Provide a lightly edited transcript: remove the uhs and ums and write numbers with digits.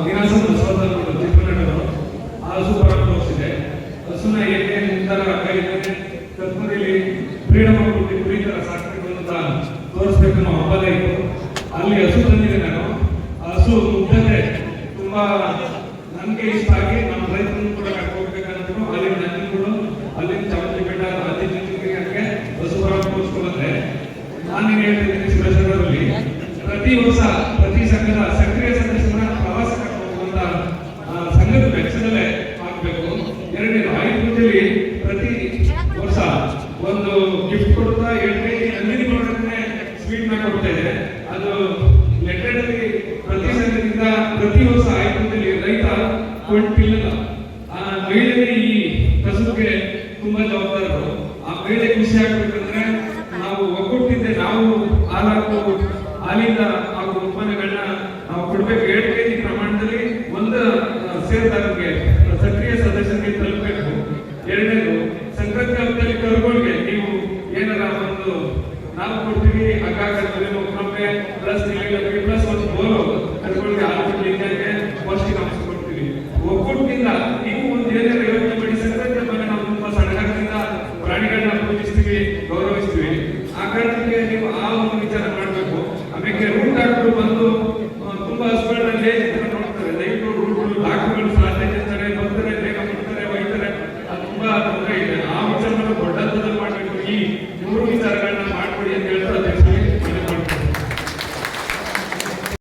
ನೀನಾಸಂ ಬಸವರಾಜ ಚಿತ್ರನಟರು ಆ ಹಸು ಬರಕ್ಕೆ ತೋರಿಸಿದೆ. ಹಸುನ ಏಕೆ ನಿರ್ಧಾರ ಕೈಗೊಂಡೆ ಕರ್ಪೂರಿಲಿ ಫ್ರೀಡಮ್ ಆಫ್ ಕುರಿ ತರ ಸಾಕಬೇಕು ಅಂತ ತೋರಿಸ್ಬೇಕು ಅನ್ನೋ ಹಬ್ಬದ ಇತ್ತು. ಅಲ್ಲಿ ಹಸು ತಂದಿದೆ ನಾನು. ಆ ಹಸು ಮುಗ್ಧತೆ ತುಂಬಾ ನನಗೆ ಇಷ್ಟ ಆಗಿ ನಮ್ಮ ರೈತರನ್ನು ಕೂಡ ಕರ್ಕೋಗ್ಬೇಕಂತ ಅಲ್ಲಿ ನಂಜನಗೂಡು ಅಲ್ಲಿಂದ ಚಾಮರಾಜ ಬೆಟ್ಟ ಅಲ್ಲಿಗೆ ಹಸು ಬರಕ್ಕೆ ತೋರಿಸ್ಕೊಂಡ್ಬಂದ್ರೆ ನಾನು ಹೇಳ್ತಿದ್ದೀನಿ ಸುರೇಶ್ವರಲ್ಲಿ ಪ್ರತಿ ವರ್ಷ ಪ್ರತಿ ಸಂಘದ ಸಕ್ರಿಯ ಸದಸ್ಯರ ಪ್ರವಾಸ ಹೋಗುವಂತ ಸಂಘದ ವೆಚ್ಚದಲ್ಲೇ ಹಾಕಬೇಕು. ಎರಡನೇದು ಆಯುಧ ಪೂಜೆಯಲ್ಲಿ ಪ್ರತಿ ವರ್ಷ ಒಂದು ಗಿಫ್ಟ್ ಕೊಡ್ತಾ ಹೇಳ್ತಿ ನಂದಿನಿ ನೋಡೋದನ್ನೇ ಸ್ವೀಟ್ ನ ಕೊಡ್ತಾ ಇದೆ. ಅದು ಲೆಟರ್ ಅಲ್ಲಿ ಪ್ರತಿ ಸಂಘದಿಂದ ಪ್ರತಿ ವರ್ಷ ಆಯುಧ ಪೂಜೆಯಲ್ಲಿ ರೈತ ಕೊಂಡಿಲ್ಲ. ಆ ಮಹಿಳೆ ಈ ಕಸುಬಿಗೆ ತುಂಬಾ ಜವಾಬ್ದಾರರು. ಆ ಮಹಿಳೆ ಖುಷಿ ಆಗ್ಬೇಕಂದ್ರೆ ನಾವು ಒಗ್ಗಟ್ಟಿದ್ದೆ ನಾವು ಹಾಲಾಕು ಹಾಲಿಂದ ಹಾಗೂ ಉತ್ಪನ್ನಗಳನ್ನ ನಾವು ಕೊಡ್ಬೇಕು. 7 kg ಪ್ರಮಾಣದಲ್ಲಿ ಒಂದು ಸೇರ್ದಾರರಿಗೆ ಸಕ್ರಿಯ ಸದಸ್ಯರಿಗೆ ತಲುಪಬೇಕು. ಎರಡನೇದು ಸಂಕ್ರಾಂತಿ ಹಬ್ಬದಲ್ಲಿ ಕರುಗಳಿಗೆ ನೀವು ಏನಾರ ಒಂದು ನಾವು ಕೊಡ್ತೀವಿ ಹಗ್ಗ ಕಟ್ತೀವಿ ಪ್ಲಸ್ ಪ್ಲಸ್